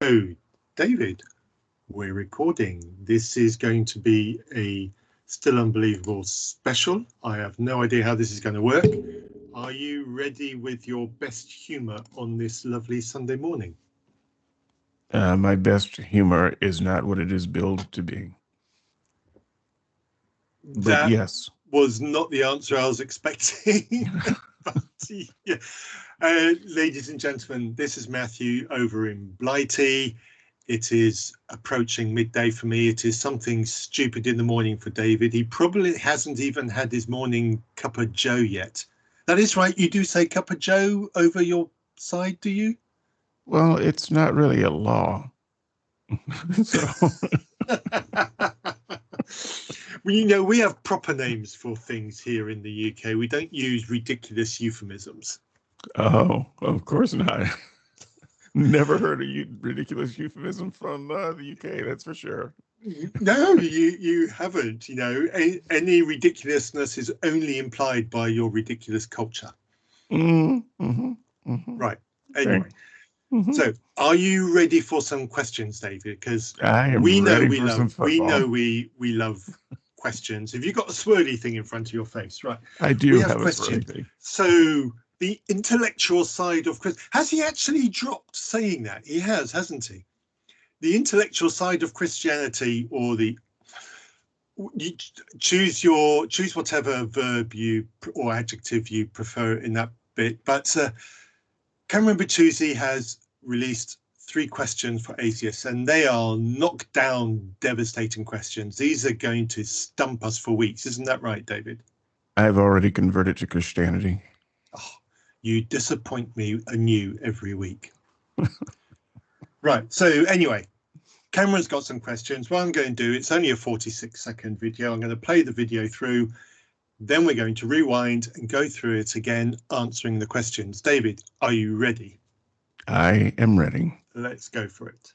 Oh, David, we're recording. This is going to be a Still Unbelievable special. I have no idea how this is going to work. Are you ready with your best humor on this lovely Sunday morning? My best humor is not what it is billed to be. But That yes. was not the answer I was expecting. But, yeah. Ladies and gentlemen, this is Matthew over in Blighty. It is approaching midday for me. It is something stupid in the morning for David. He probably hasn't even had his morning cup of joe yet. That is right. You do say cup of joe over your side, do you? Well, it's not really a law. So Well, we have proper names for things here in the UK. We don't use ridiculous euphemisms. oh, of course not. Never heard a ridiculous euphemism from the UK, that's for sure. No, you haven't. Any ridiculousness is only implied by your ridiculous culture. Right. Anyway, so are you ready for some questions, David? Because I am we know ready we for some love football. we love questions. Have you got a swirly thing in front of your face? Right. I do We have have a questions. swirly thing. So the intellectual side of Chris, has he actually dropped saying that? He has, hasn't he? The intellectual side of Christianity, or you choose whatever verb or adjective you prefer in that bit. But Cameron Bertuzzi has released 3 questions for atheists, and they are knockdown, devastating questions. These are going to stump us for weeks. Isn't that right, David? I've already converted to Christianity. Oh, you disappoint me anew every week. Right. So anyway, Cameron's got some questions. What I'm going to do, it's only a 46-second video. I'm going to play the video through. Then we're going to rewind and go through it again, answering the questions. David, are you ready? I am ready. Let's go for it.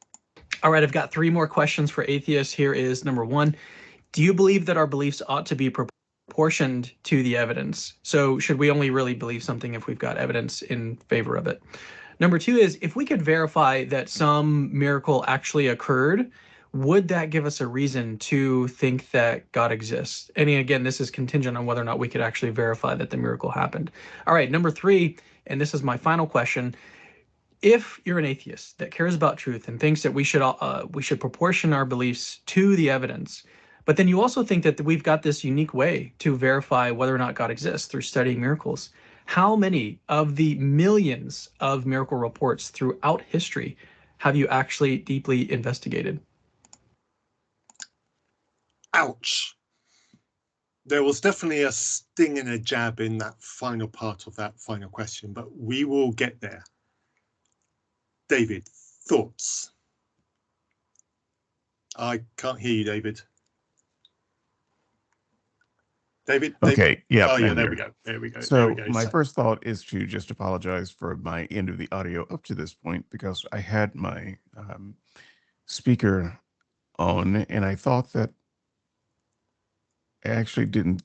All right, I've got 3 more questions for atheists. Here is number 1. Do you believe that our beliefs ought to be proportioned to the evidence? So should we only really believe something if we've got evidence in favor of it? Number 2 is, if we could verify that some miracle actually occurred, would that give us a reason to think that God exists? And again, this is contingent on whether or not we could actually verify that the miracle happened. All right, number 3, and this is my final question. If you're an atheist that cares about truth and thinks that we should proportion our beliefs to the evidence, but then you also think that we've got this unique way to verify whether or not God exists through studying miracles, how many of the millions of miracle reports throughout history have you actually deeply investigated? Ouch. There was definitely a sting and a jab in that final part of that final question, but we will get there. David, thoughts? I can't hear you, David. David? Okay, yeah. Oh, yeah, there we go. There we go. So my first thought is to just apologize for my end of the audio up to this point, because I had my speaker on, and I thought that I actually didn't.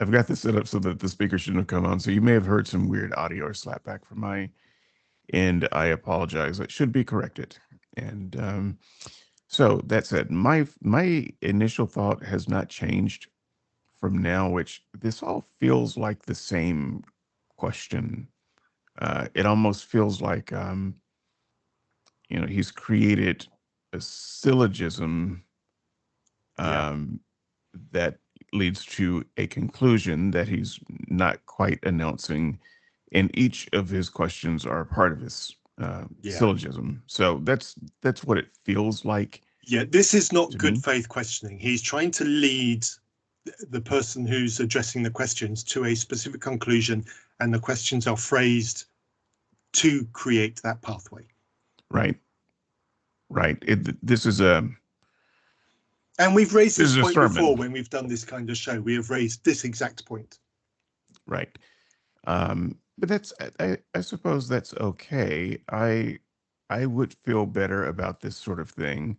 I've got this set up so that the speaker shouldn't have come on. So you may have heard some weird audio or slapback from my end. I apologize. It should be corrected. And so that said, my initial thought has not changed from now, which this all feels like the same question. It almost feels like he's created a syllogism that leads to a conclusion that he's not quite announcing, and each of his questions are part of his syllogism. So that's what it feels like. Yeah, this is not good faith questioning. He's trying to lead the person who's addressing the questions to a specific conclusion, and the questions are phrased to create that pathway. Right. This is a... And we've raised this point before when we've done this kind of show. We have raised this exact point. Right. But that's, I suppose that's okay. I would feel better about this sort of thing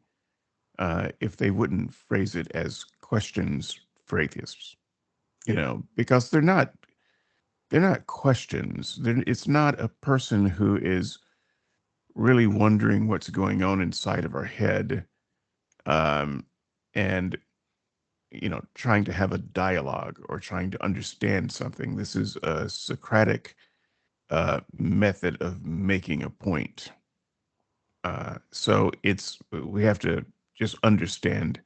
if they wouldn't phrase it as questions for atheists, because they're not questions. It's not a person who is really wondering what's going on inside of our head, and trying to have a dialogue or trying to understand something. This is a Socratic method of making a point. So we have to just understand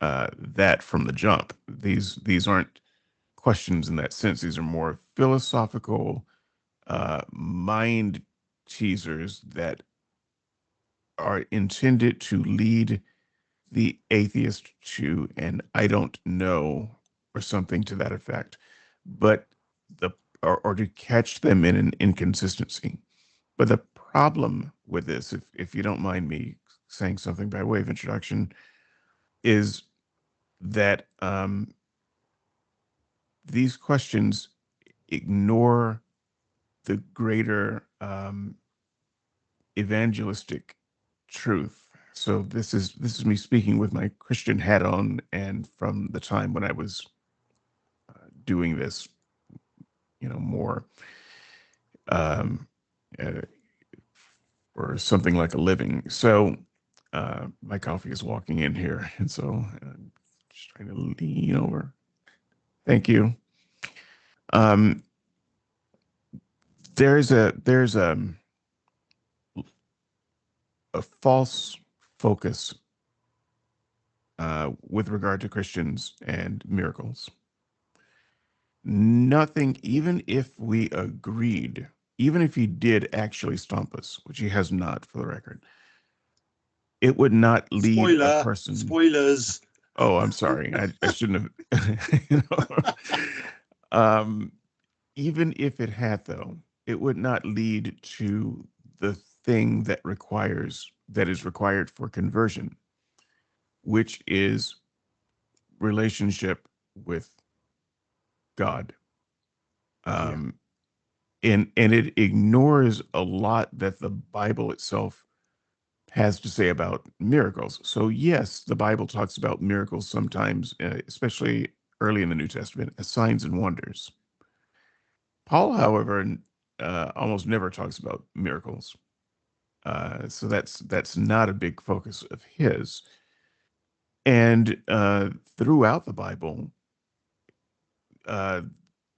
that from the jump. These aren't questions in that sense. These are more philosophical mind teasers that are intended to lead the atheist to an "I don't know" or something to that effect, but the or to catch them in an inconsistency. But the problem with this, if you don't mind me saying something by way of introduction, is that these questions ignore the greater evangelistic truth. So this is me speaking with my Christian hat on, and from the time when I was doing this, more um, uh, or something like a living. So my coffee is walking in here, and so just trying to lean over. Thank you. Um, there's a false focus with regard to Christians and miracles. Nothing, even if we agreed, even if he did actually stomp us, which he has not, for the record, it would not lead a person. Spoilers. Oh, I'm sorry. I shouldn't have. Even if it had, though, it would not lead to the thing that is required for conversion, which is relationship with God. And it ignores a lot that the Bible itself has to say about miracles. So yes, the Bible talks about miracles sometimes, especially early in the New Testament, as signs and wonders. Paul, however, almost never talks about miracles. So that's not a big focus of his. And throughout the Bible, uh,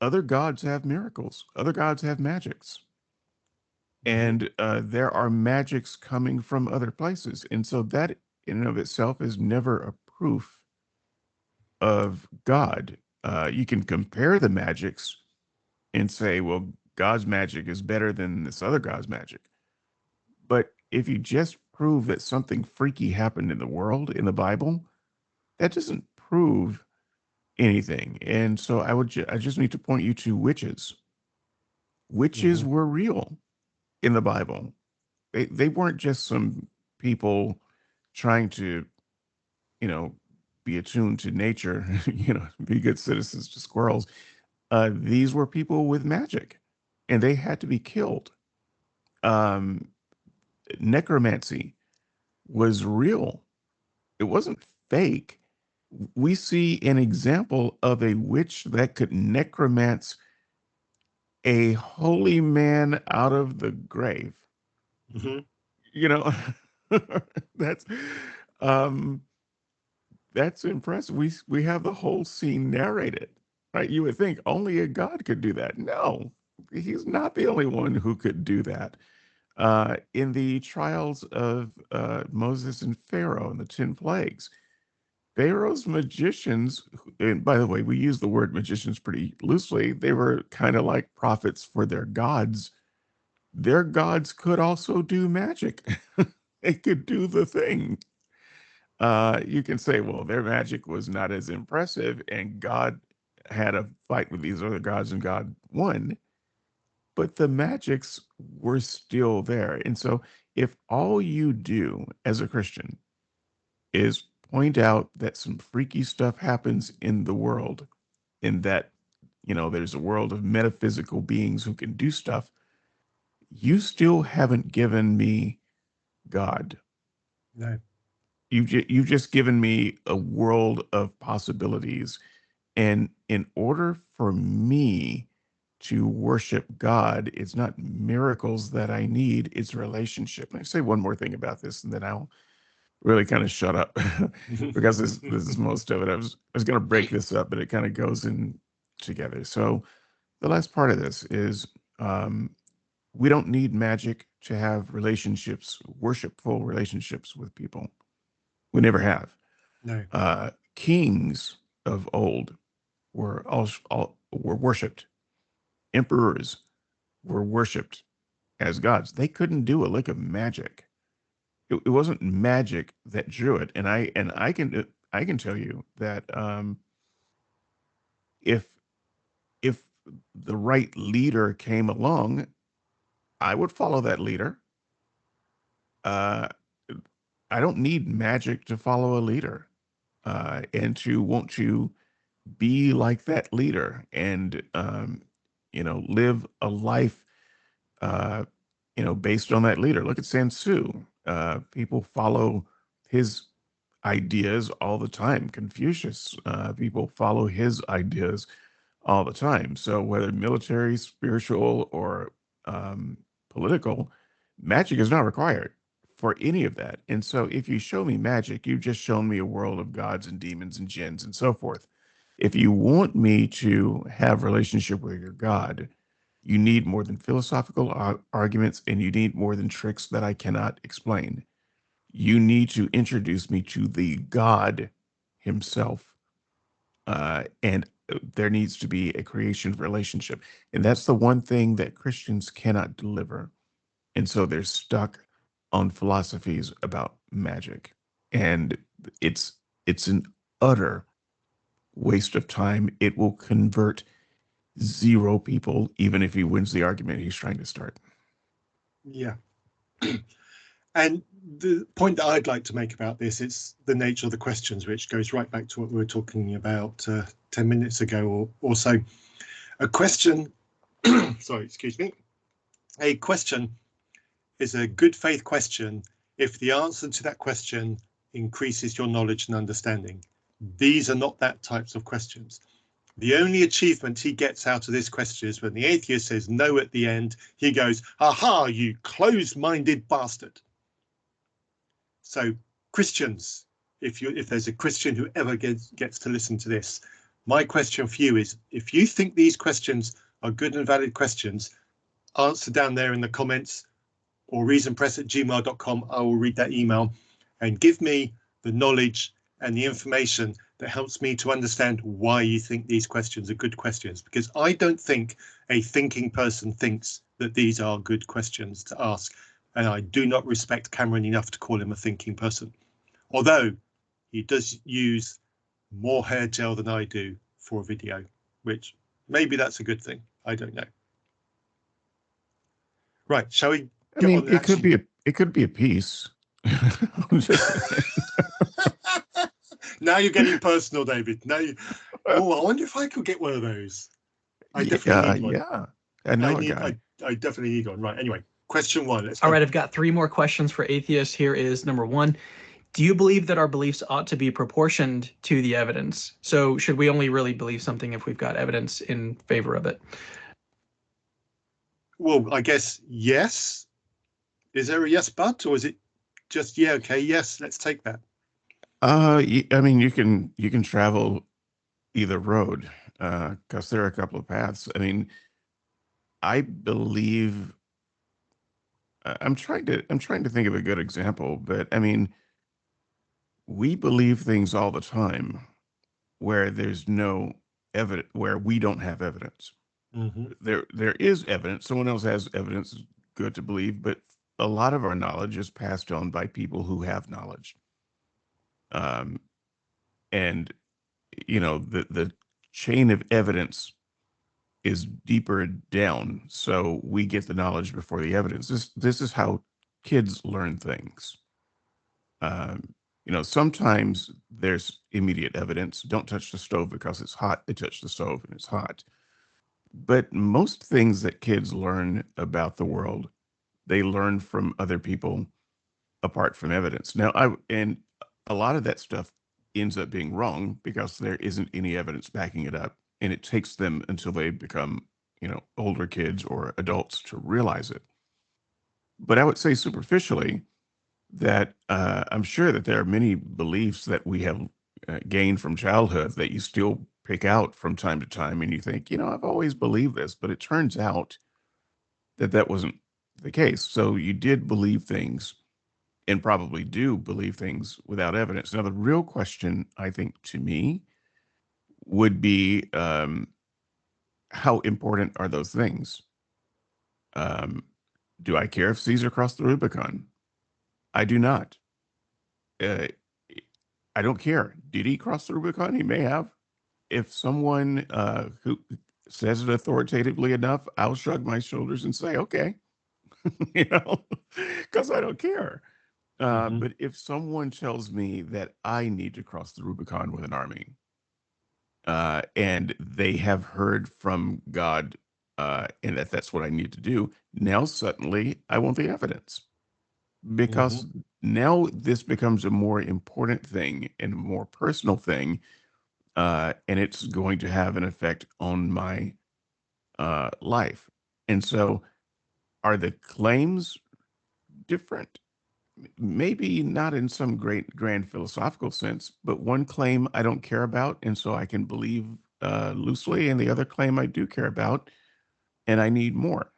other gods have miracles. Other gods have magics. And there are magics coming from other places. And so that in and of itself is never a proof of God. You can compare the magics and say, well, God's magic is better than this other God's magic. But if you just prove that something freaky happened in the world in the Bible, that doesn't prove anything. And so I just need to point you to witches. Witches were real in the Bible. They weren't just some people trying to, you know, be attuned to nature, be good citizens to squirrels. These were people with magic, and they had to be killed. Um, Necromancy was real. It wasn't fake. We see an example of a witch that could necromance a holy man out of the grave. Mm-hmm. You know, that's um that's impressive. We have the whole scene narrated, right? You would think only a god could do that. No, he's not the only one who could do that. In the trials of Moses and Pharaoh and the 10 plagues, Pharaoh's magicians, and by the way, we use the word magicians pretty loosely, they were kind of like prophets for their gods. Their gods could also do magic. They could do the thing. You can say, well, their magic was not as impressive, and God had a fight with these other gods, and God won. But the magics were still there. And so, if all you do as a Christian is point out that some freaky stuff happens in the world, and that, there's a world of metaphysical beings who can do stuff, you still haven't given me God. No. You've just given me a world of possibilities. And in order for me to worship God. It's not miracles that I need, it's relationship. Let me say one more thing about this, and then I'll really kind of shut up because this is most of it. I was going to break this up, but it kind of goes in together. So the last part of this is we don't need magic to have relationships, worshipful relationships with people. We never have. No. Kings of old were were worshipped. Emperors were worshipped as gods. They couldn't do a lick of magic. It wasn't magic that drew it. And I can tell you that if the right leader came along, I would follow that leader. I don't need magic to follow a leader, and to want to be like that leader and live a life based on that leader. Look at Sansu. People follow his ideas all the time. Confucius, people follow his ideas all the time. So whether military, spiritual, or political, magic is not required for any of that. And so if you show me magic, you've just shown me a world of gods and demons and jinns and so forth. If you want me to have relationship with your God, you need more than philosophical arguments, and you need more than tricks that I cannot explain. You need to introduce me to the God himself. And there needs to be a creation relationship. And that's the one thing that Christians cannot deliver. And so they're stuck on philosophies about magic. And it's an utter waste of time. It will convert zero people, even if he wins the argument he's trying to start. Yeah. And the point that I'd like to make about this is the nature of the questions, which goes right back to what we were talking about 10 minutes ago or so. A question, sorry, excuse me. A question is a good faith question if the answer to that question increases your knowledge and understanding. These are not that types of questions. The only achievement he gets out of this question is when the atheist says no at the end, he goes, aha, you closed-minded bastard. So Christians, if there's a Christian who ever gets to listen to this, my question for you is, if you think these questions are good and valid questions, answer down there in the comments or reasonpress@gmail.com. I will read that email and give me the knowledge and the information that helps me to understand why you think these questions are good questions, because I don't think a thinking person thinks that these are good questions to ask. And I do not respect Cameron enough to call him a thinking person, although he does use more hair gel than I do for a video, which maybe that's a good thing. I don't know. Right, shall we get on the action? It could be a piece. Now you're getting personal, David. Now I wonder if I could get one of those. I definitely need one. Yeah, I know a guy. I definitely need one. Right, anyway, question one. Let's go. All right, I've got 3 more questions for atheists. Here is number 1. Do you believe that our beliefs ought to be proportioned to the evidence? So should we only really believe something if we've got evidence in favor of it? Well, I guess yes. Is there a yes but, or is it just yeah, okay, yes, let's take that? I mean, you can travel either road, because there are a couple of paths. I mean, I believe I'm trying to think of a good example, but I mean, we believe things all the time where there's no evidence, where we don't have evidence. Mm-hmm. There is evidence. Someone else has evidence. It's good to believe, but a lot of our knowledge is passed on by people who have knowledge. And the chain of evidence is deeper down, so we get the knowledge before the evidence. This is how kids learn things. Sometimes there's immediate evidence. Don't touch the stove because it's hot. They touch the stove and it's hot. But most things that kids learn about the world, they learn from other people apart from evidence. Now, and a lot of that stuff ends up being wrong because there isn't any evidence backing it up, and it takes them until they become older kids or adults to realize it. But I would say superficially that I'm sure that there are many beliefs that we have gained from childhood that you still pick out from time to time, and you think, I've always believed this, but it turns out that that wasn't the case. So you did believe things and probably do believe things without evidence. Now, the real question, I think, to me would be how important are those things? Um, do I care if Caesar crossed the Rubicon? I do not. Uh, I don't care. Did he cross the Rubicon? He may have. If someone who says it authoritatively enough, I'll shrug my shoulders and say, okay, because I don't care. But if someone tells me that I need to cross the Rubicon with an army, and they have heard from God, and that's what I need to do, now suddenly I want the evidence, because now this becomes a more important thing and a more personal thing, and it's going to have an effect on my life. And so, are the claims different? Maybe not in some great grand philosophical sense, but one claim I don't care about, and so I can believe loosely, and the other claim I do care about, and I need more.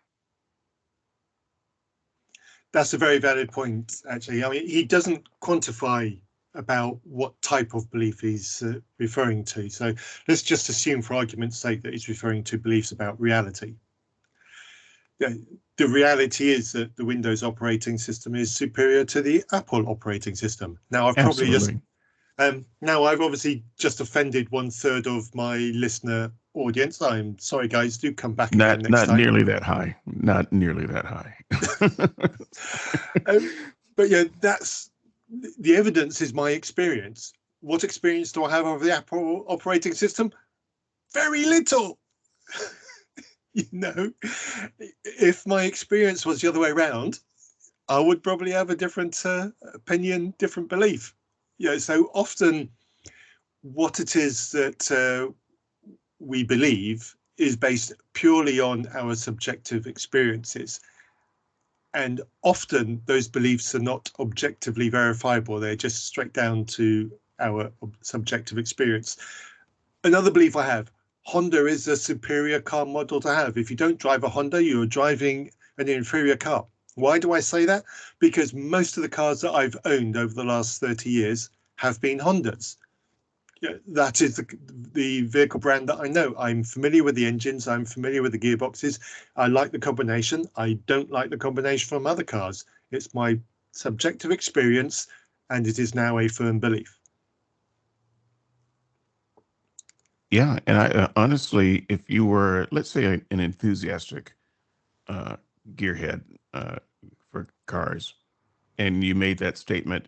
That's a very valid point, actually. I mean, he doesn't quantify about what type of belief he's referring to. So let's just assume, for argument's sake, that he's referring to beliefs about reality. The reality is that the Windows operating system is superior to the Apple operating system. Now, I've probably Absolutely. now I've obviously just offended 1/3 of my listener audience. I'm sorry, guys. Do come back again next Not time. nearly that high. Not nearly that high. But yeah, that's the evidence is my experience. What experience do I have of the Apple operating system? Very little. If my experience was the other way around, I would probably have a different opinion, different belief. So often what it is that we believe is based purely on our subjective experiences. And often those beliefs are not objectively verifiable. They're just straight down to our subjective experience. Another belief I have, Honda is a superior car model to have. If you don't drive a Honda, you're driving an inferior car. Why do I say that? Because most of the cars that I've owned over the last 30 years have been Hondas. That is the vehicle brand that I know. I'm familiar with the engines. I'm familiar with the gearboxes. I like the combination. I don't like the combination from other cars. It's my subjective experience, and it is now a firm belief. Yeah, and I honestly, if you were, let's say, an enthusiastic gearhead for cars, and you made that statement,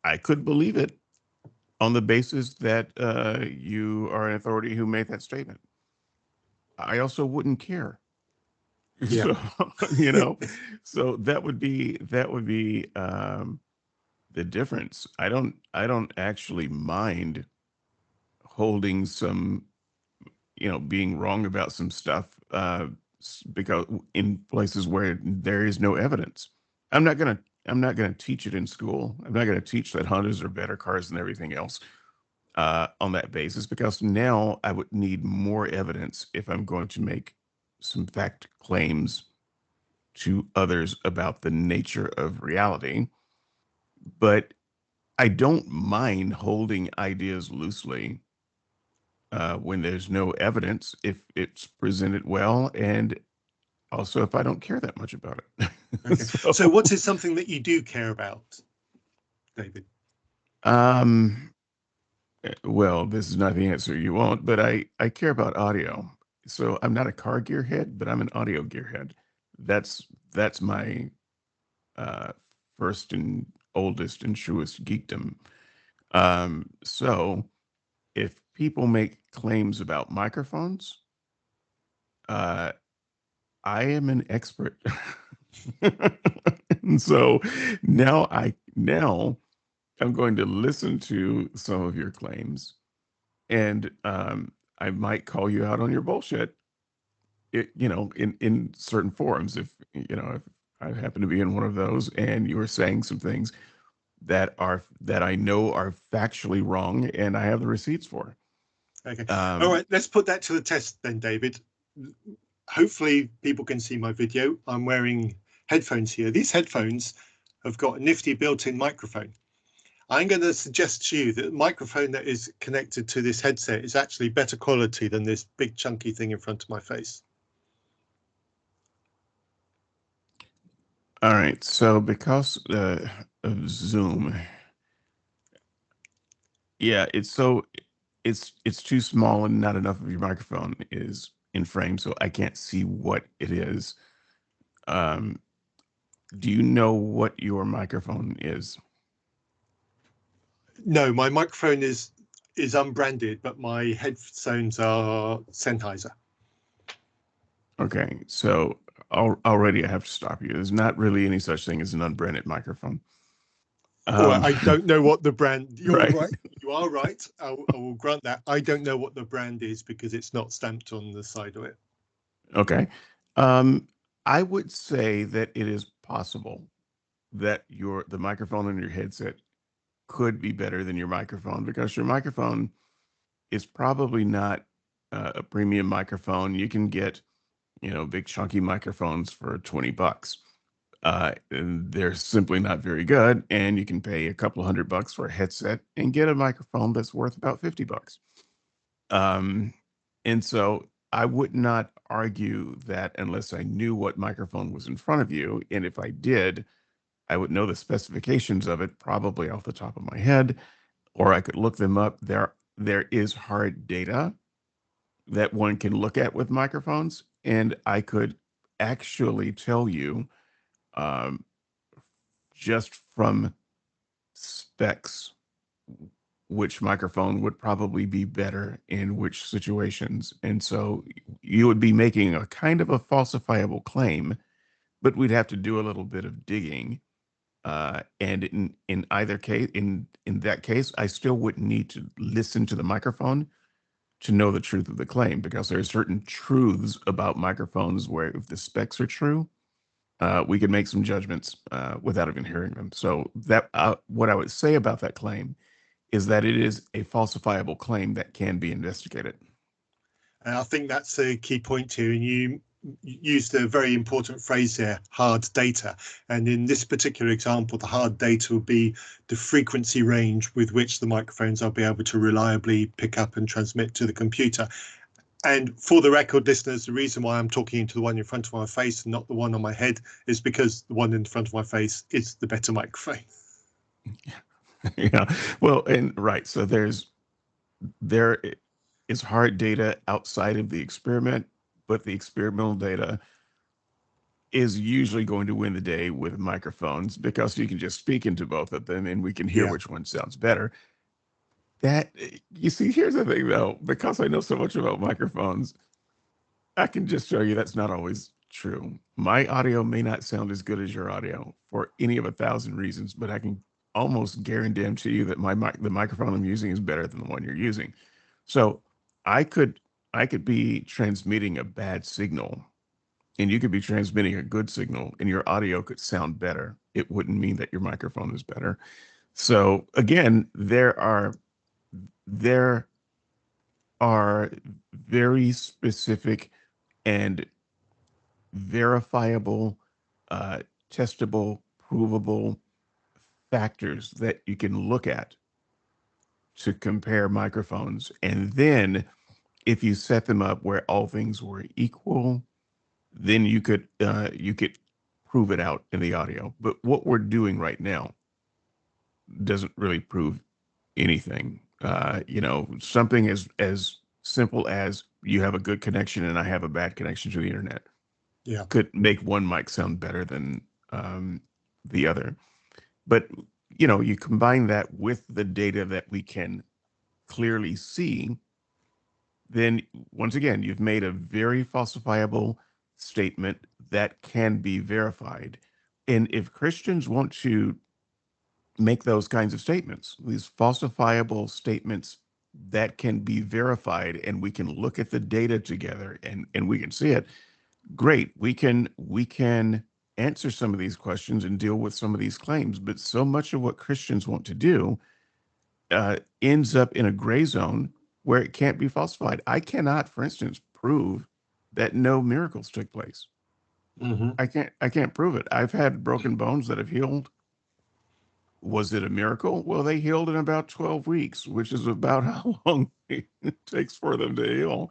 I could believe it on the basis that you are an authority who made that statement. I also wouldn't care. Yeah. So, so that would be the difference. I don't actually mind holding some, being wrong about some stuff, because in places where there is no evidence. I'm not gonna teach it in school. I'm not gonna teach that Hondas are better cars than everything else on that basis, because now I would need more evidence if I'm going to make some fact claims to others about the nature of reality. But I don't mind holding ideas loosely when there's no evidence, if it's presented well, and also if I don't care that much about it. Okay. So what is something that you do care about, David? Well, this is not the answer you want, but I care about audio. So I'm not a car gearhead, but I'm an audio gearhead. That's my uh, first and oldest and truest geekdom. So if people make claims about microphones, uh, I am an expert. And so now I'm going to listen to some of your claims, and I might call you out on your bullshit. in certain forums, if I happen to be in one of those and you are saying some things that I know are factually wrong and I have the receipts for. Okay. All right, let's put that to the test then, David. Hopefully people can see my video. I'm wearing headphones here. These headphones have got a nifty built-in microphone. I'm going to suggest to you that the microphone that is connected to this headset is actually better quality than this big chunky thing in front of my face. All right, so because of Zoom, yeah, it's too small and not enough of your microphone is in frame, so I can't see what it is. Do you know what your microphone is? No, my microphone is unbranded, but my headphones are Sennheiser. Okay, so already I have to stop you. There's not really any such thing as an unbranded microphone. Well, I don't know what the brand. You're Right. right. You are right. I will grant that. I don't know what the brand is because it's not stamped on the side of it. Okay. I would say that it is possible that the microphone on your headset could be better than your microphone, because your microphone is probably not a premium microphone. You can get, big chunky microphones for $20. And they're simply not very good. And you can pay a couple $100 for a headset and get a microphone that's worth about $50. And so I would not argue that unless I knew what microphone was in front of you. And if I did, I would know the specifications of it probably off the top of my head, or I could look them up. There is hard data that one can look at with microphones, and I could actually tell you, um, just from specs, which microphone would probably be better in which situations. And so you would be making a kind of a falsifiable claim, but we'd have to do a little bit of digging. And in either case, in that case, I still wouldn't need to listen to the microphone to know the truth of the claim, because there are certain truths about microphones where if the specs are true, we can make some judgments without even hearing them. So that what I would say about that claim is that it is a falsifiable claim that can be investigated. And I think that's a key point here. And you used a very important phrase there, hard data. And in this particular example, the hard data will be the frequency range with which the microphones will be able to reliably pick up and transmit to the computer. And for the record, listeners, the reason why I'm talking into the one in front of my face and not the one on my head is because the one in front of my face is the better microphone. Yeah. Well, and right. So there is hard data outside of the experiment, but the experimental data is usually going to win the day with microphones, because you can just speak into both of them and we can hear which one sounds better. That, you see, here's the thing though, because I know so much about microphones, I can just show you that's not always true. My audio may not sound as good as your audio for any of 1,000 reasons, but I can almost guarantee to you that the microphone I'm using is better than the one you're using. So I could be transmitting a bad signal and you could be transmitting a good signal and your audio could sound better. It wouldn't mean that your microphone is better. So again, there are very specific and verifiable, testable, provable factors that you can look at to compare microphones. And then if you set them up where all things were equal, then you could prove it out in the audio. But what we're doing right now doesn't really prove anything. Something as simple as you have a good connection and I have a bad connection to the internet could make one mic sound better than the other. But you combine that with the data that we can clearly see, then once again, you've made a very falsifiable statement that can be verified. And if Christians want to make those kinds of statements, these falsifiable statements that can be verified and we can look at the data together and we can see it, great. We can answer some of these questions and deal with some of these claims. But so much of what Christians want to do ends up in a gray zone where it can't be falsified. I cannot, for instance, prove that no miracles took place. Mm-hmm. I can't prove it. I've had broken bones that have healed. Was it a miracle? Well, they healed in about 12 weeks, which is about how long it takes for them to heal.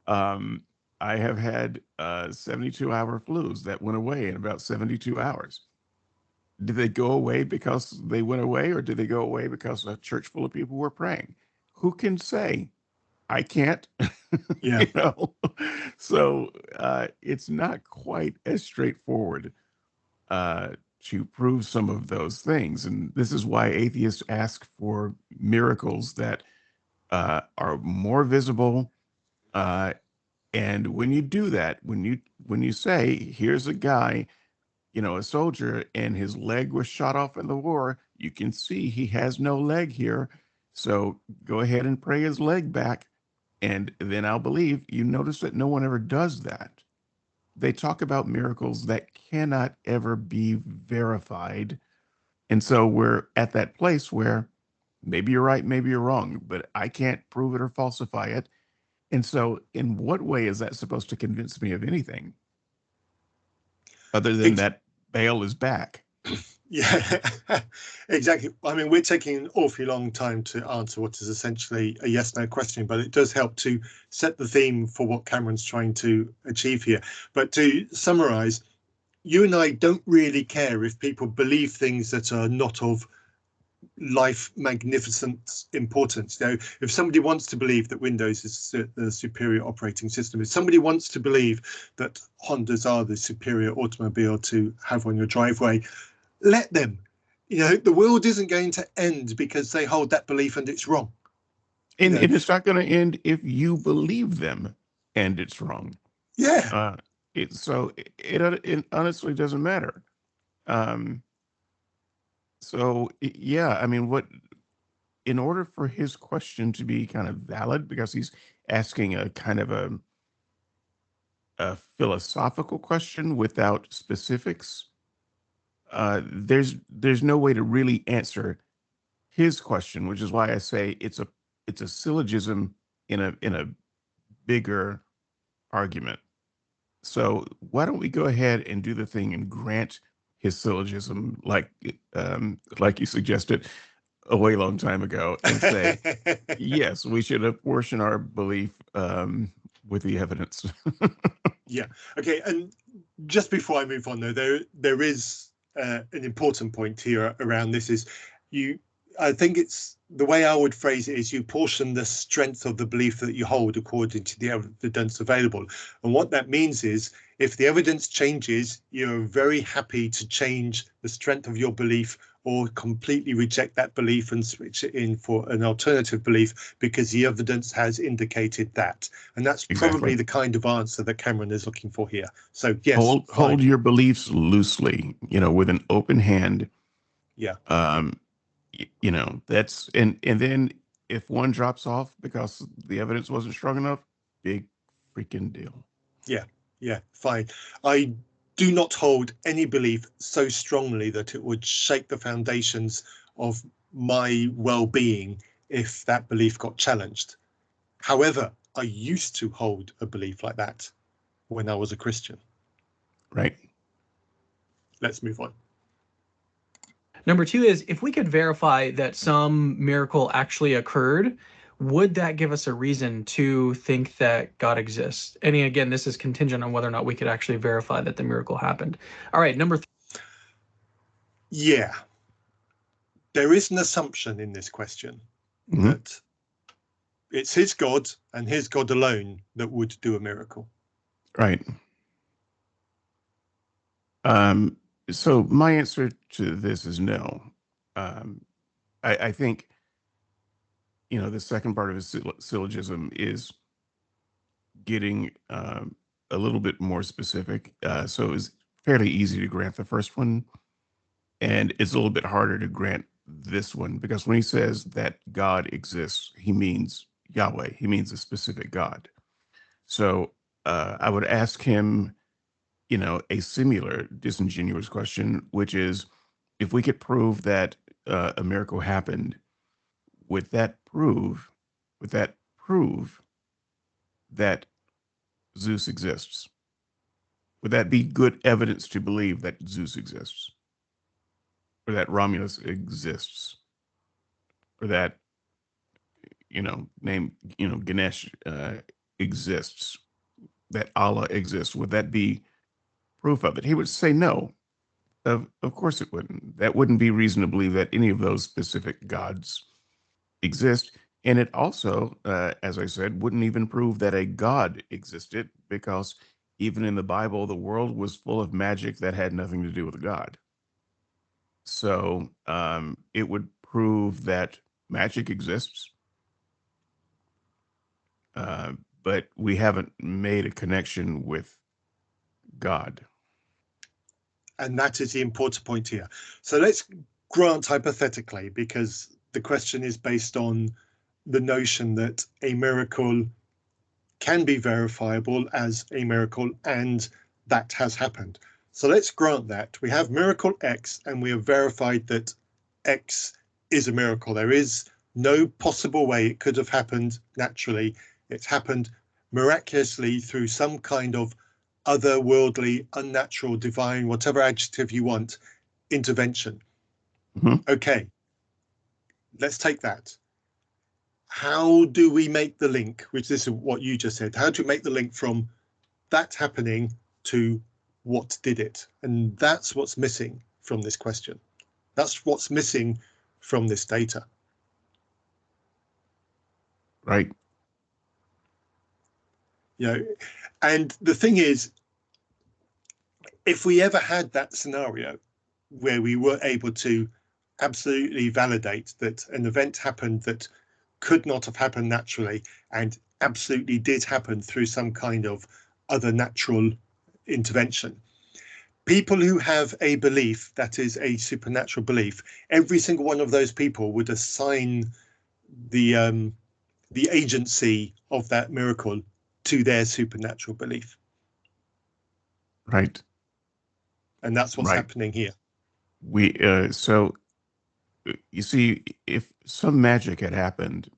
I have had 72-hour flus that went away in about 72 hours. Did they go away because they went away, or did they go away because a church full of people were praying? Who can say? I can't. Yeah. You know? So it's not quite as straightforward to prove some of those things. And this is why atheists ask for miracles that are more visible. And when you do that, when you say, here's a guy, a soldier, and his leg was shot off in the war, you can see he has no leg here. So go ahead and pray his leg back, and then I'll believe. You notice that no one ever does that. They talk about miracles that cannot ever be verified. And so we're at that place where maybe you're right, maybe you're wrong, but I can't prove it or falsify it. And so in what way is that supposed to convince me of anything other than that bail is back? Yeah, exactly. I mean, we're taking an awfully long time to answer what is essentially a yes/no question, but it does help to set the theme for what Cameron's trying to achieve here. But to summarize, you and I don't really care if people believe things that are not of life magnificent importance. If somebody wants to believe that Windows is the superior operating system, if somebody wants to believe that Hondas are the superior automobile to have on your driveway, let them. The world isn't going to end because they hold that belief and it's wrong. And it's not going to end if you believe them and it's wrong. Yeah. It honestly doesn't matter. Yeah, I mean, in order for his question to be kind of valid, because he's asking a kind of a philosophical question without specifics, there's no way to really answer his question, which is why I say it's a syllogism in a bigger argument. So why don't we go ahead and do the thing and grant his syllogism, like you suggested a way long time ago, and say, yes, we should apportion our belief with the evidence. Yeah. Okay. And just before I move on, though, there is an important point here around this. I think it's the way I would phrase it is you portion the strength of the belief that you hold according to the evidence available. And what that means is if the evidence changes, you're very happy to change the strength of your belief or completely reject that belief and switch it in for an alternative belief because the evidence has indicated that. And that's probably the kind of answer that Cameron is looking for here. So yes, hold your beliefs loosely, with an open hand. Yeah. That's and then if one drops off because the evidence wasn't strong enough, big freaking deal. Yeah, fine. I do not hold any belief so strongly that it would shake the foundations of my well-being if that belief got challenged. However, I used to hold a belief like that when I was a Christian. Right. Let's move on. Number two is, if we could verify that some miracle actually occurred, would that give us a reason to think that God exists? And again, this is contingent on whether or not we could actually verify that the miracle happened. All right, number three. Yeah. There is an assumption in this question that it's his God and his God alone that would do a miracle. Right. So my answer to this is no. I think, the second part of his syllogism is getting a little bit more specific. So it's fairly easy to grant the first one, and it's a little bit harder to grant this one, because when he says that God exists, he means Yahweh. He means a specific God. So I would ask him, a similar disingenuous question, which is, if we could prove that a miracle happened, would that prove, would that prove that Zeus exists? Would that be good evidence to believe that Zeus exists, or that Romulus exists, or that Ganesh exists, that Allah exists? Would that be proof of it? He would say no. Of course it wouldn't. That wouldn't be reason to believe that any of those specific gods exist. And it also, as I said, wouldn't even prove that a god existed, because even in the Bible, the world was full of magic that had nothing to do with God. So it would prove that magic exists, but we haven't made a connection with God. And that is the important point here. So let's grant hypothetically, because the question is based on the notion that a miracle can be verifiable as a miracle, and that has happened. So let's grant that we have miracle X and we have verified that X is a miracle. There is no possible way it could have happened naturally. It's happened miraculously through some kind of otherworldly, unnatural, divine, whatever adjective you want, intervention. Mhm. Okay, let's take that. How do we make the link, which is what you just said, how do you make the link from that happening to what did it? And that's what's missing from this question. That's what's missing from this data. Right. And the thing is, if we ever had that scenario where we were able to absolutely validate that an event happened that could not have happened naturally and absolutely did happen through some kind of other natural intervention, people who have a belief that is a supernatural belief, every single one of those people would assign the agency of that miracle to their supernatural belief. Right. And that's what's Right. happening here. So you see, if some magic had happened,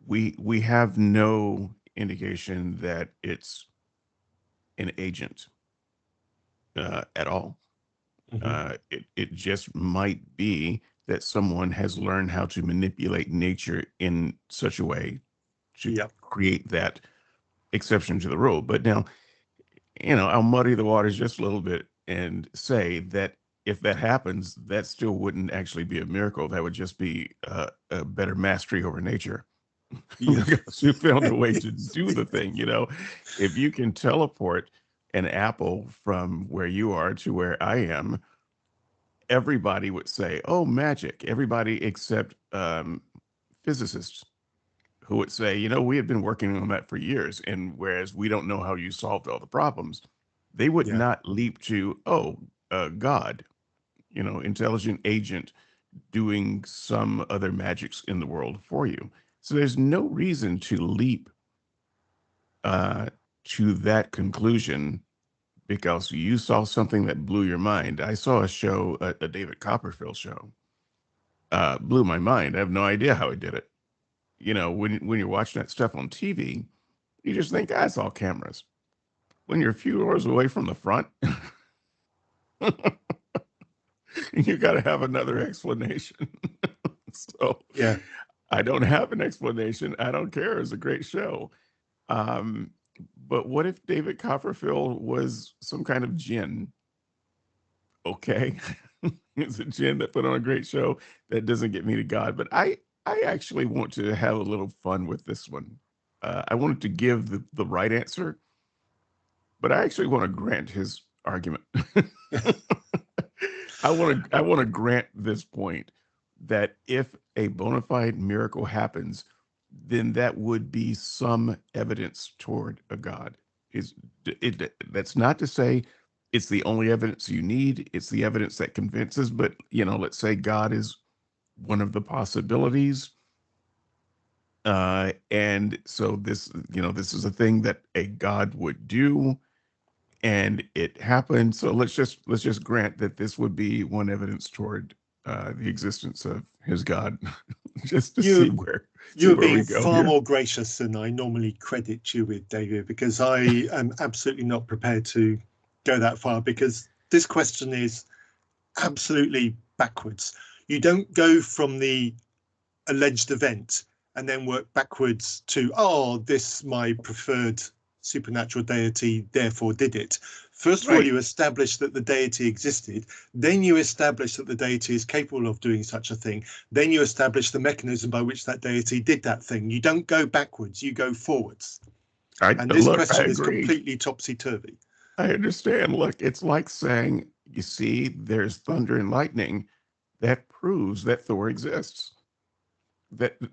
we have no indication that it's an agent at all. It just might be that someone has learned how to manipulate nature in such a way to Yep. create that exception to the rule. But now, I'll muddy the waters just a little bit and say that if that happens, that still wouldn't actually be a miracle. That would just be a better mastery over nature. Yeah. Because you found a way to do the thing. If you can teleport an apple from where you are to where I am, everybody would say, "Oh, magic!" Everybody except physicists, who would say, we had been working on that for years, and whereas we don't know how you solved all the problems, they would Yeah. not leap to, oh, God, intelligent agent doing some other magics in the world for you. So there's no reason to leap to that conclusion because you saw something that blew your mind. I saw a show, a David Copperfield show, blew my mind. I have no idea how he did it. When you're watching that stuff on TV, you just think, it's all cameras. When you're a few doors away from the front, you got to have another explanation. So Yeah. I don't have an explanation. I don't care. It's a great show. Um, but what if David Copperfield was some kind of jinn? Okay. It's a jinn that put on a great show that doesn't get me to God. But I actually want to have a little fun with this one. I wanted to give the right answer, but I actually want to grant his argument. I want to grant this point that if a bona fide miracle happens, then that would be some evidence toward a God. That's not to say it's the only evidence you need. It's the evidence that convinces, but let's say God is one of the possibilities. And so this, this is a thing that a God would do, and it happened. So let's just grant that this would be one evidence toward the existence of his God, just to see where You're we being go far here. more gracious than I normally credit you with, David, because I am absolutely not prepared to go that far, because this question is absolutely backwards. You don't go from the alleged event and then work backwards to, oh, this my preferred supernatural deity therefore did it. First of all, you establish that the deity existed, then you establish that the deity is capable of doing such a thing, then you establish the mechanism by which that deity did that thing. You don't go backwards, you go forwards. And this question is completely topsy-turvy. I understand. Look, it's like saying, you see, there's thunder and lightning. That proves that Thor exists.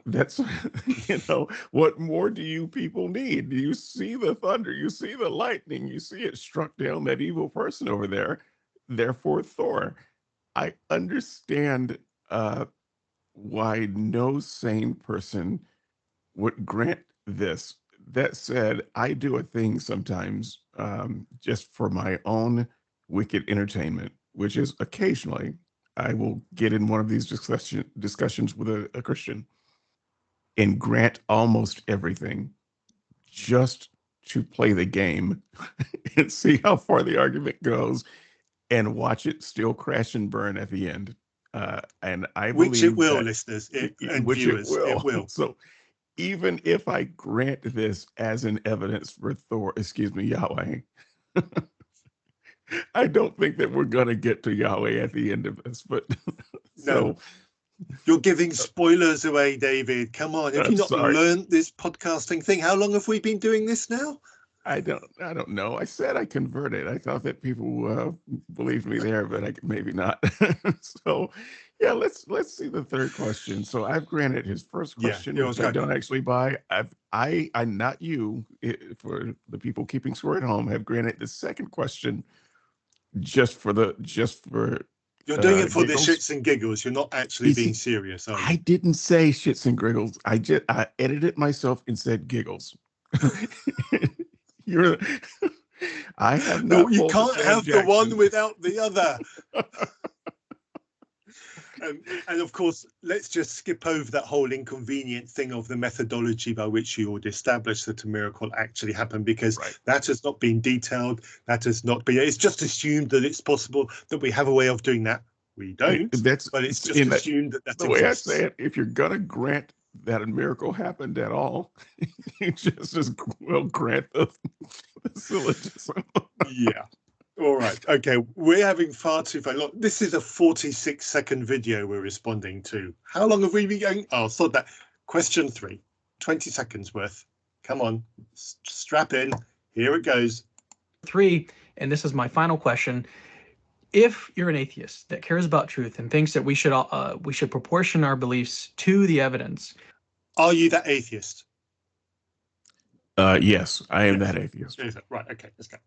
That's what more do you people need? You see the thunder, you see the lightning, you see it struck down that evil person over there, therefore Thor. I understand why no sane person would grant this. That said, I do a thing sometimes just for my own wicked entertainment, which is occasionally I will get in one of these discussions with a Christian and grant almost everything just to play the game and see how far the argument goes and watch it still crash and burn at the end. And I believe which it will, that, listeners and which viewers, it will. So even if I grant this as an evidence for Yahweh, I don't think that we're going to get to Yahweh at the end of this. But No. You're giving spoilers away, David. Come on. Have you not learned this podcasting thing? How long have we been doing this now? I don't know. I said I converted. I thought that people believed me there, but maybe not. So yeah, let's see the third question. So I've granted his first question, which I don't actually buy. I'm not you, for the people keeping score at home, have granted the second question just for you're doing it for giggles. The shits and giggles. You're not actually being serious, are you? I didn't say shits and giggles. I edited it myself and said giggles. I have not. No, you can't have the one without the other. And of course, let's just skip over that whole inconvenient thing of the methodology by which you would establish that a miracle actually happened, because that has not been detailed. That has not been. It's just assumed that it's possible, that we have a way of doing that. We don't. But it's just assumed that that's the way I say it. If you're gonna grant that a miracle happened at all, you just as well grant the syllogism. Yeah. All right. Okay. We're having far too long. This is a 46-second video we're responding to. How long have we been going? Oh, thought that. Question 3. 20 seconds worth. Come on. Strap in. Here it goes. 3. And this is my final question. If you're an atheist that cares about truth and thinks that we should proportion our beliefs to the evidence, are you that atheist? Yes, I am that atheist. Right. Okay. Let's go.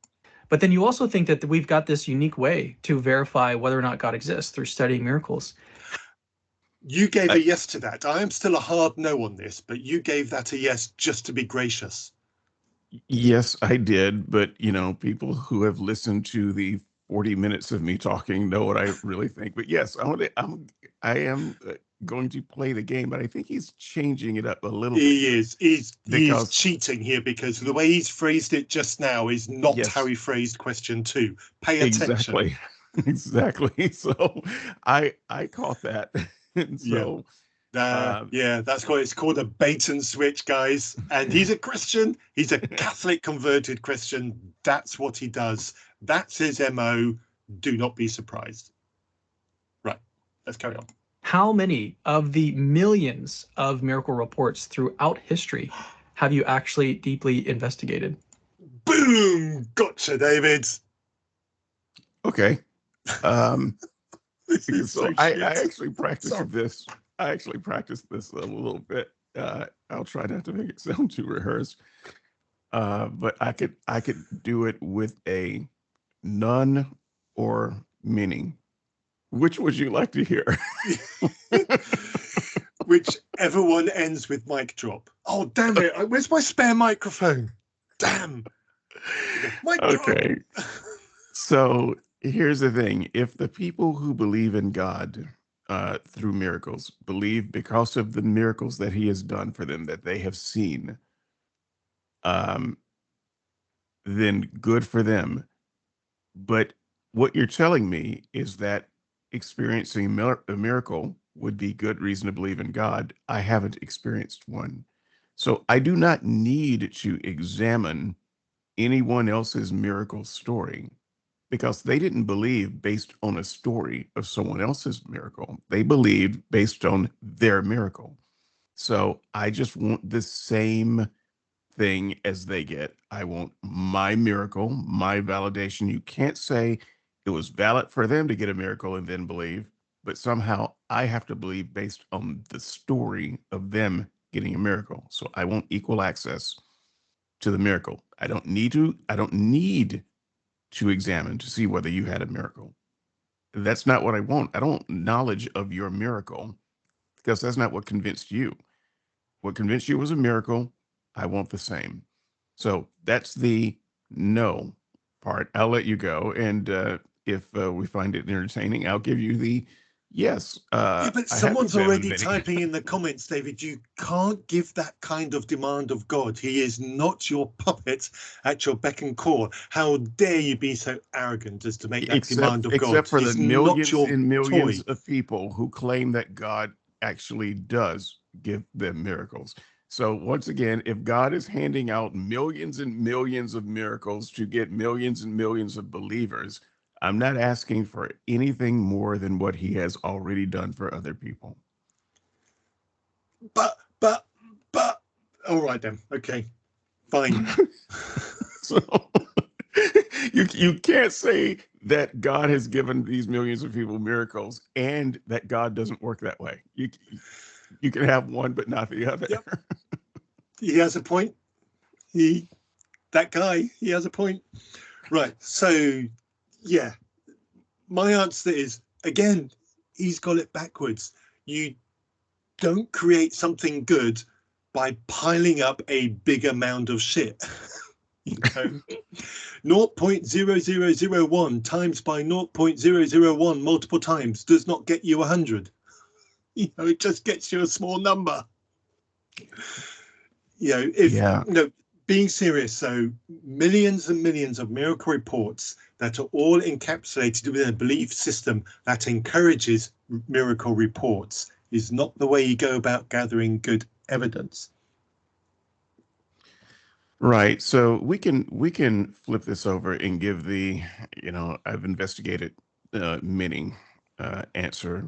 But then you also think that we've got this unique way to verify whether or not God exists through studying miracles. You gave a yes to that. I am still a hard no on this, but you gave that a yes just to be gracious. Yes, I did. But, people who have listened to the 40 minutes of me talking know what I really think. But yes, I am going to play the game, but I think he's changing it up a little bit. He is. He's cheating here, because the way he's phrased it just now is not how he phrased question 2. Pay attention. Exactly. So I caught that. And so that's it's called a bait and switch, guys. And he's a Christian. He's a Catholic converted Christian. That's what he does. That's his MO. Do not be surprised. Right. Let's carry on. How many of the millions of miracle reports throughout history have you actually deeply investigated? Boom! Gotcha, David. Okay. So I actually practiced this. I actually practiced this a little bit. I'll try not to make it sound too rehearsed. But I could do it with a none or many. Which would you like to hear? Whichever one ends with mic drop. Oh, damn it. Where's my spare microphone? Damn. My Okay. God. So here's the thing. If the people who believe in God through miracles believe because of the miracles that he has done for them that they have seen, um, then good for them. But what you're telling me is that experiencing a miracle would be good reason to believe in God. I haven't experienced one. So I do not need to examine anyone else's miracle story because they didn't believe based on a story of someone else's miracle. They believed based on their miracle. So I just want the same thing as they get. I want my miracle, my validation. You can't say it was valid for them to get a miracle and then believe, but somehow I have to believe based on the story of them getting a miracle. So I want equal access to the miracle. I don't need to examine to see whether you had a miracle. That's not what I want. I don't want knowledge of your miracle because that's not what convinced you. What convinced you was a miracle. I want the same. So that's the no part. I'll let you go. And if we find it entertaining, I'll give you the yes. Yeah, but I have someone's examined already many. typing in the comments, David. You can't give that kind of demand of God. He is not your puppet at your beck and call. How dare you be so arrogant as to make that demand of Except God? for the He's not millions your and millions toy. of people who claim that God actually does give them miracles. So once again, if God is handing out millions and millions of miracles to get millions and millions of believers, I'm not asking for anything more than what he has already done for other people. But, all right then. Okay, fine. So you can't say that God has given these millions of people miracles and that God doesn't work that way. You can have one but not the other. Yep. He has a point. That guy, he has a point. Right. So, yeah, my answer is again, he's got it backwards. You don't create something good by piling up a big amount of shit. You know, 0.0001 times by 0.001 multiple times does not get you 100. You know, it just gets you a small number. You know, if Yeah. being serious, so millions and millions of miracle reports that are all encapsulated within a belief system that encourages miracle reports is not the way you go about gathering good evidence. Right. So we can flip this over and give the, I've investigated many answer.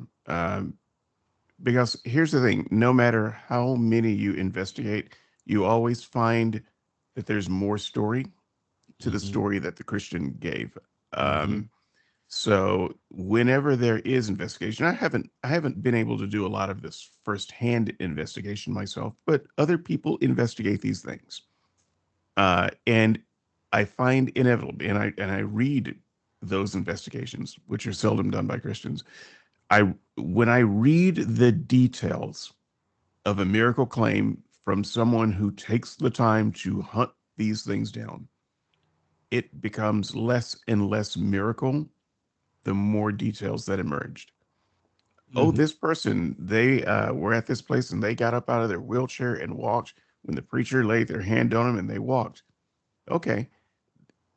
Because here's the thing, no matter how many you investigate, you always find that there's more story to the story that the Christian gave. Mm-hmm. So whenever there is investigation, I haven't been able to do a lot of this firsthand investigation myself, but other people investigate these things. And I find inevitably, and I read those investigations, which are seldom done by Christians. When I read the details of a miracle claim from someone who takes the time to hunt these things down, it becomes less and less miracle the more details that emerged. Oh, Mm-hmm. this person, they were at this place and they got up out of their wheelchair and walked when the preacher laid their hand on them and they walked. Okay.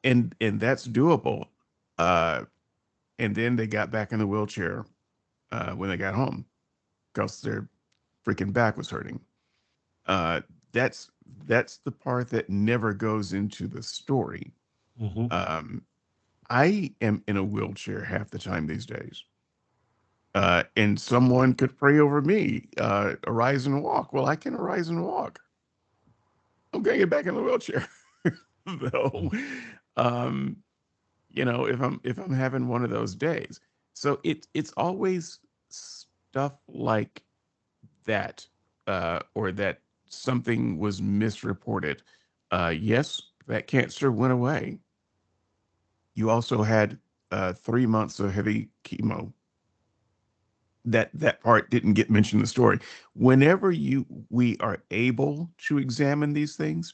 And that's doable. Uh, and then they got back in the wheelchair when they got home because their freaking back was hurting. Uh, that's that's the part that never goes into the story. Mm-hmm. Um, I am in a wheelchair half the time these days. And someone could pray over me, arise and walk. Well, I can arise and walk. I'm gonna get back in the wheelchair. Though, um, if I'm having one of those days. So it's always stuff like that, or that something was misreported. Yes, that cancer went away. You also had 3 months of heavy chemo. that part didn't get mentioned in the story. Whenever we are able to examine these things,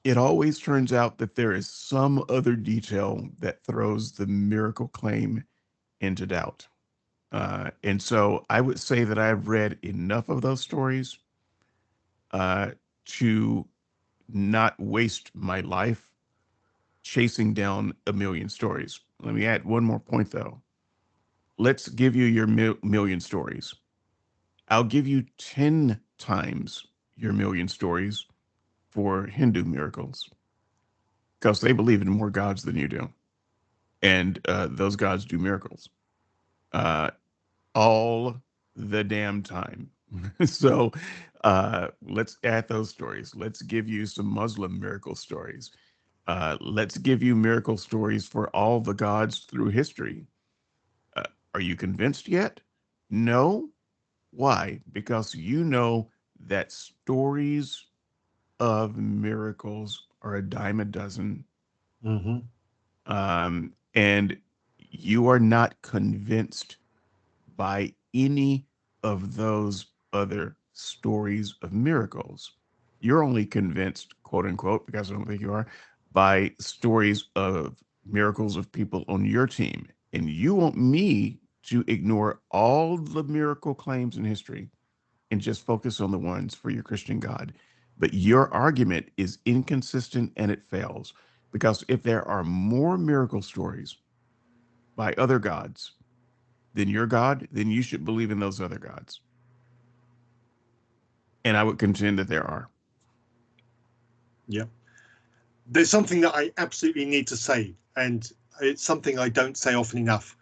it always turns out that there is some other detail that throws the miracle claim into doubt. And so I would say that I've read enough of those stories to not waste my life chasing down a million stories. Let me add one more point, though. Let's give you your million stories. I'll give you 10 times your million stories for Hindu miracles, because they believe in more gods than you do. And those gods do miracles all the damn time. So let's add those stories. Let's give you some Muslim miracle stories. Let's give you miracle stories for all the gods through history. Are you convinced yet? No. Why? Because you know that stories of miracles are a dime a dozen. Mm-hmm. And you are not convinced by any of those other stories of miracles. You're only convinced, quote unquote, because I don't think you are, by stories of miracles of people on your team. And you want me to ignore all the miracle claims in history and just focus on the ones for your Christian God. But your argument is inconsistent and it fails, because if there are more miracle stories by other gods than your God, then you should believe in those other gods. And I would contend that there are. Yeah. There's something that I absolutely need to say, and it's something I don't say often enough.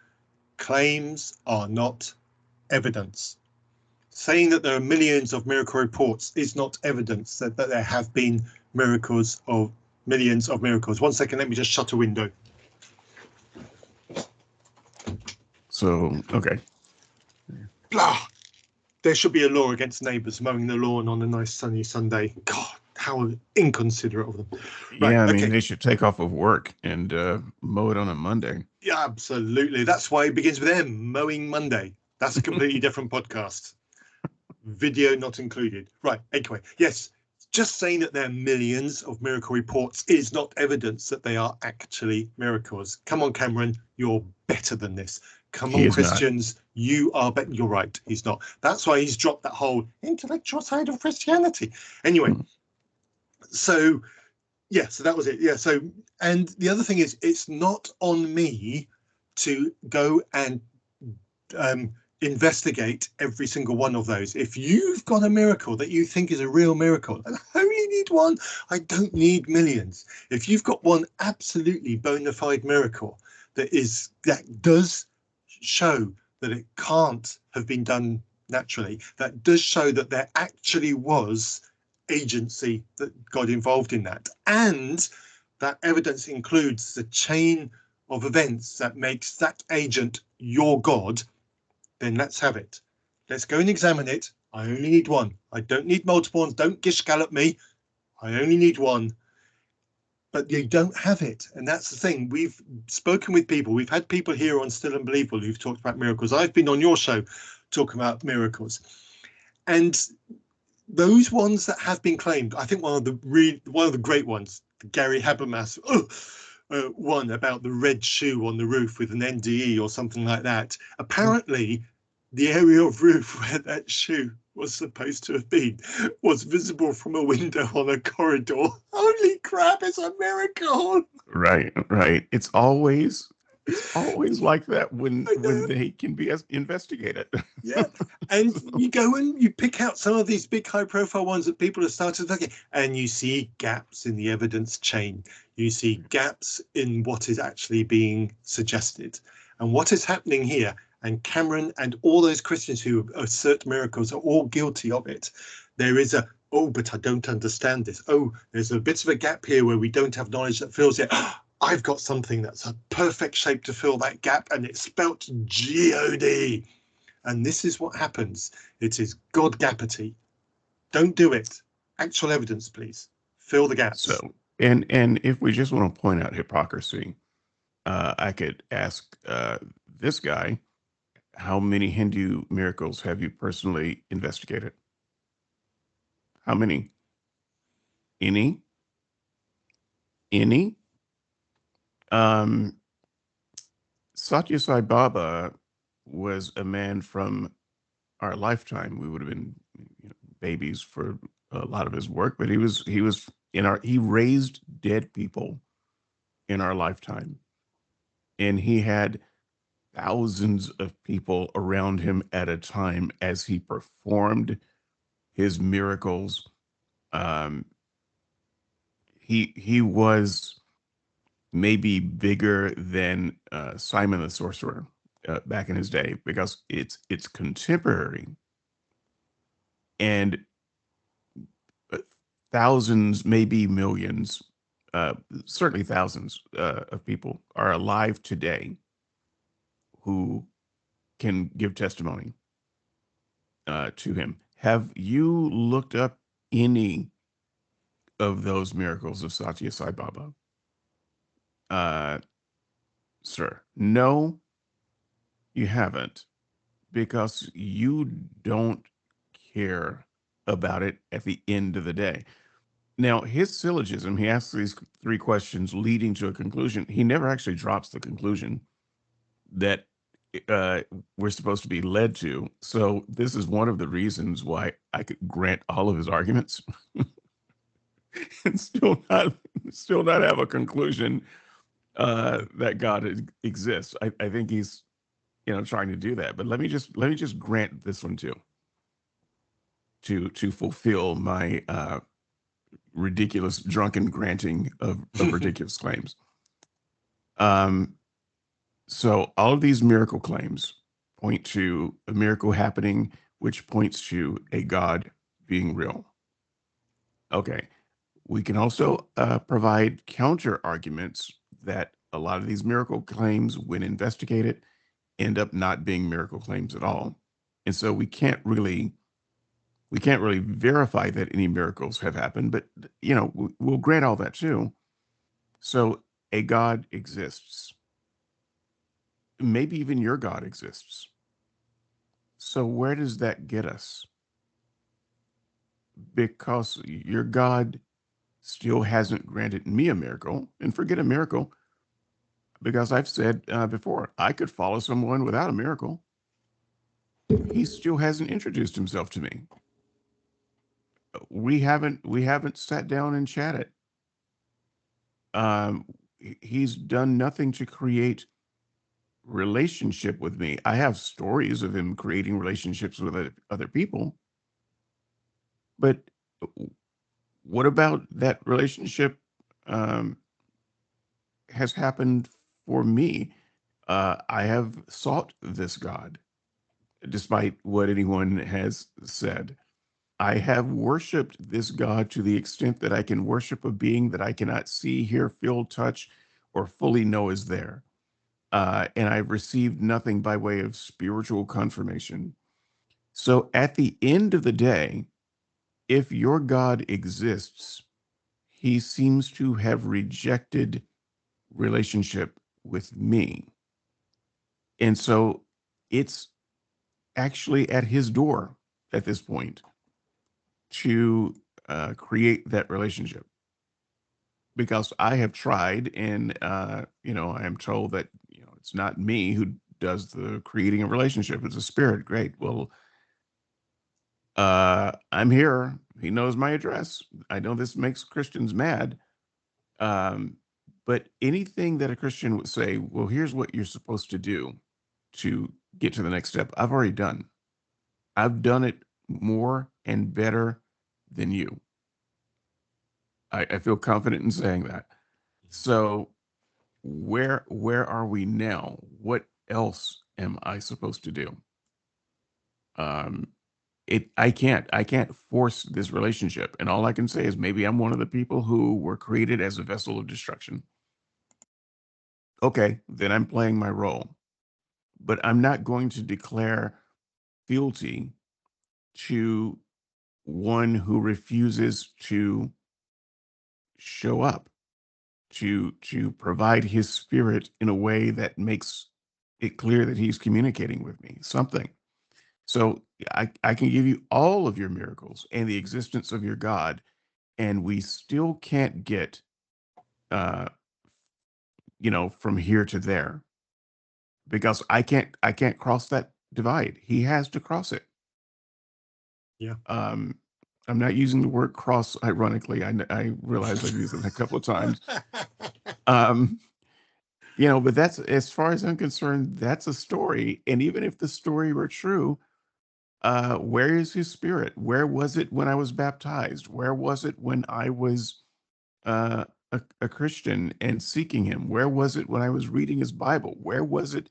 Claims are not evidence. Saying that there are millions of miracle reports is not evidence that there have been miracles or millions of miracles. 1 second, let me just shut a window. So, okay. Blah. There should be a law against neighbours mowing the lawn on a nice sunny Sunday. God, how inconsiderate of them. Right, Yeah, I mean, okay. they should take off of work and mow it on a Monday. Yeah, absolutely. That's why it begins with M, Mowing Monday. That's a completely different podcast. Video not included. Right, anyway, yes. Just saying that there are millions of miracle reports is not evidence that they are actually miracles. Come on, Cameron, you're better than this. Come He on, is not. Christians, you are better. You're right, he's not. That's why he's dropped that whole intellectual side of Christianity. Anyway, so yeah, so that was it. Yeah, so, and the other thing is, it's not on me to go and investigate every single one of those. If you've got a miracle that you think is a real miracle, and I only need one, I don't need millions. If you've got one absolutely bona fide miracle that does show that it can't have been done naturally, that does show that there actually was agency that got involved in that, and that evidence includes the chain of events that makes that agent your God, then let's have it. Let's go and examine it. I only need one. I don't need multiple ones. Don't gish gallop me. I only need one. But you don't have it. And that's the thing. We've spoken with people. We've had people here on Still Unbelievable who've talked about miracles. I've been on your show talking about miracles. And those ones that have been claimed, I think one of the great ones, the Gary Habermas one about the red shoe on the roof with an NDE or something like that. Apparently, the area of roof where that shoe was supposed to have been was visible from a window on a corridor. Holy crap, it's a miracle. Right. It's always like that when they can be investigated. Yeah, and you go and you pick out some of these big high profile ones that people have started looking, and you see gaps in the evidence chain. You see gaps in what is actually being suggested. And what is happening here, and Cameron and all those Christians who assert miracles are all guilty of it. There is a, oh, but I don't understand this. Oh, there's a bit of a gap here where we don't have knowledge that fills it. I've got something that's a perfect shape to fill that gap, and it's spelt G-O-D. And this is what happens. It is God-gapity. Don't do it. Actual evidence, please. Fill the gaps. So, and if we just want to point out hypocrisy, I could ask this guy, how many Hindu miracles have you personally investigated? How many? Any? Any? Um, Satya Sai Baba was a man from our lifetime. We would have been, babies for a lot of his work, but he raised dead people in our lifetime, and he had thousands of people around him at a time as he performed his miracles. Um, he was maybe bigger than Simon the Sorcerer back in his day, because it's contemporary, and uh, thousands, maybe millions, uh, certainly thousands of people are alive today who can give testimony to him. Have you looked up any of those miracles of Satya Sai Baba? Uh, Sir, no, you haven't, because you don't care about it at the end of the day. Now, his syllogism, he asks these three questions leading to a conclusion. He never actually drops the conclusion that uh, we're supposed to be led to. So this is one of the reasons why I could grant all of his arguments and still not have a conclusion that God exists. I think he's trying to do that. But let me just grant this one too, to fulfill my ridiculous drunken granting of ridiculous claims. Um, so all of these miracle claims point to a miracle happening, which points to a God being real. Okay. We can also provide counter arguments that a lot of these miracle claims, when investigated, end up not being miracle claims at all. And so we can't really verify that any miracles have happened, but we'll grant all that too. So a God exists. Maybe even your God exists. So where does that get us? Because your God still hasn't granted me a miracle, and forget a miracle, because I've said before, I could follow someone without a miracle. He still hasn't introduced himself to me. We haven't sat down and chatted. Um, he's done nothing to create relationship with me. I have stories of him creating relationships with other people, but what about that relationship um, has happened for me? I have sought this God, despite what anyone has said. I have worshiped this God to the extent that I can worship a being that I cannot see, hear, feel, touch, or fully know is there. And I've received nothing by way of spiritual confirmation. So at the end of the day, if your God exists, he seems to have rejected relationship with me. And so it's actually at his door at this point to create that relationship, because I have tried, and I am told that it's not me who does the creating a relationship; it's a spirit. Great. Well, I'm here. He knows my address. I know this makes Christians mad, um, but anything that a Christian would say, well, here's what you're supposed to do to get to the next step, I've already done. I've done it more and better than you. I feel confident in saying that. So where are we now? What else am I supposed to do? Um, I can't force this relationship, and all I can say is maybe I'm one of the people who were created as a vessel of destruction. Okay, then I'm playing my role, but I'm not going to declare fealty to one who refuses to show up, to provide his spirit in a way that makes it clear that he's communicating with me, something. So I can give you all of your miracles and the existence of your God, and we still can't get, uh, from here to there, because I can't cross that divide. He has to cross it. Yeah. I'm not using the word cross ironically. I realize I've used it a couple of times. Um, but that's, as far as I'm concerned, that's a story. And even if the story were true, where is his spirit? Where was it when I was baptized? Where was it when I was uh, a Christian and seeking him? Where was it when I was reading his Bible? Where was it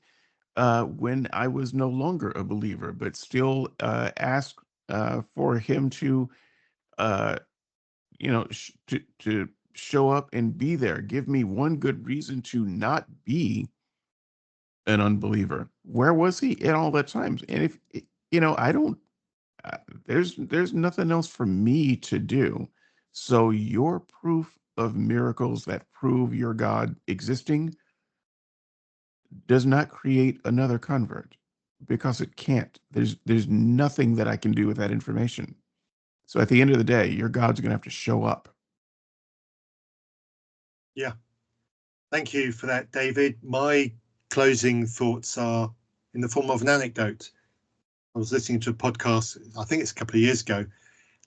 when I was no longer a believer, but still asked for him to, uh, to show up and be there? Give me one good reason to not be an unbeliever. Where was he in all that times? And if I don't, uh, there's nothing else for me to do. So your proof of miracles that prove your God existing does not create another convert, because it can't. There's nothing that I can do with that information. So at the end of the day, your God's going to have to show up. Yeah. Thank you for that, David. My closing thoughts are in the form of an anecdote. I was listening to a podcast, I think it's a couple of years ago,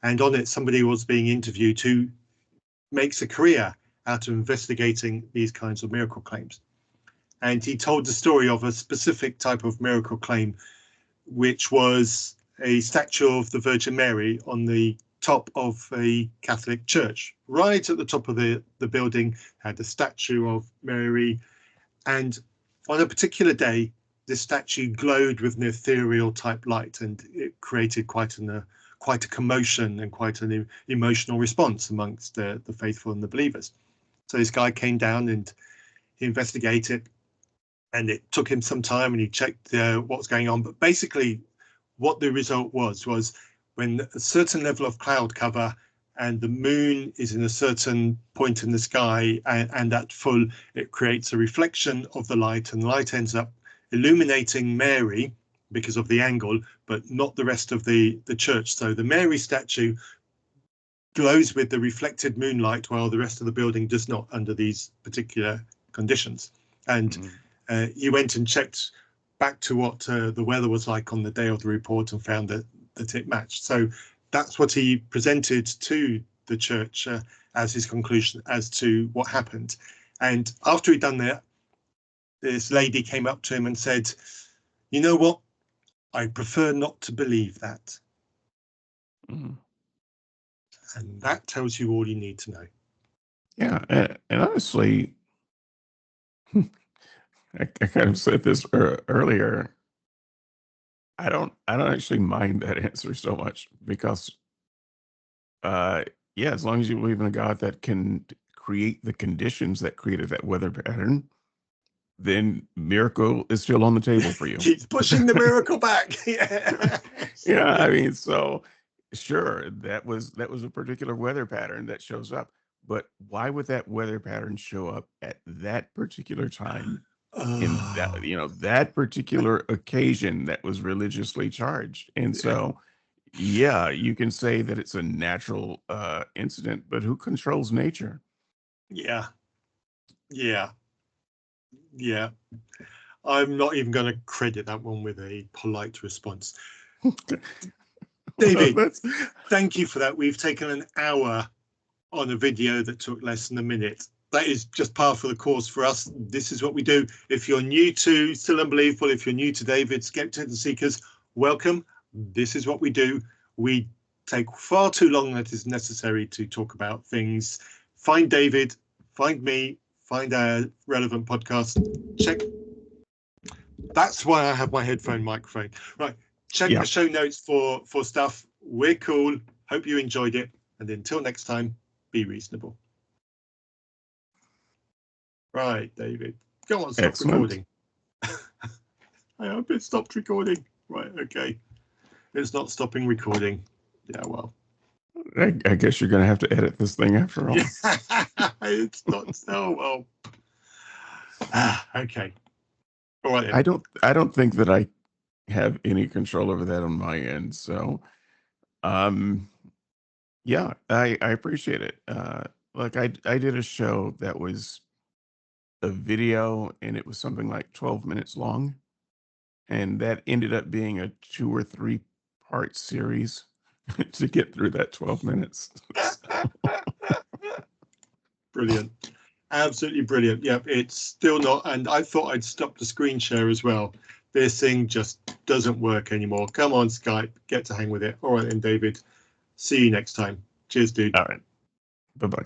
and on it somebody was being interviewed who makes a career out of investigating these kinds of miracle claims. And he told the story of a specific type of miracle claim, which was a statue of the Virgin Mary on the top of a Catholic church. Right at the top of the building had a statue of Mary, and on a particular day the statue glowed with an ethereal type light, and it created quite a commotion and quite an emotional response amongst the faithful and the believers. So this guy came down and he investigated, and it took him some time, and he checked what's going on. But basically what the result was when a certain level of cloud cover and the moon is in a certain point in the sky and at full, it creates a reflection of the light, and the light ends up illuminating Mary because of the angle, but not the rest of the church. So the Mary statue glows with the reflected moonlight, while the rest of the building does not under these particular conditions. And he went and checked back to what the weather was like on the day of the report and found that it matched. So that's what he presented to the church as his conclusion as to what happened. And after he'd done that, this lady came up to him and said, "You know what? I prefer not to believe that." Mm. And that tells you all you need to know. Yeah, and honestly, I kind of said this earlier. I don't actually mind that answer so much, because yeah, as long as you believe in a God that can create the conditions that created that weather pattern, then miracle is still on the table for you. Keeps pushing the miracle back. Yeah. Yeah, I mean, so sure, that was a particular weather pattern that shows up, but why would that weather pattern show up at that particular time in that, that particular occasion that was religiously charged? And so, yeah, you can say that it's a natural incident, but who controls nature? Yeah. I'm not even going to credit that one with a polite response. David, thank you for that. We've taken an hour on a video that took less than a minute. That is just par for the course for us. This is what we do. If you're new to Still Unbelievable, if you're new to David, Skeptics and Seekers, welcome. This is what we do. We take far too long that is necessary to talk about things. Find David, find me, find our relevant podcast. Check. That's why I have my headphone microphone. Right. Check the show notes for stuff. We're cool. Hope you enjoyed it. And until next time, be reasonable. Right, David. Go on, stop recording. I hope it stopped recording. Right, okay. It's not stopping recording. Yeah, well. I guess you're going to have to edit this thing after all. It's not. Oh, well. Okay. All right. Then. I don't think that I have any control over that on my end. So, yeah, I appreciate it. Like I did a show that was a video, and it was something like 12 minutes long, and that ended up being a 2 or 3 part series to get through that 12 minutes. Brilliant. Absolutely brilliant. Yep, it's still not. And I thought I'd stop the screen share as well. This thing just doesn't work anymore. Come on, Skype, get to hang with it. All right, then, David. See you next time. Cheers, dude. All right. Bye-bye.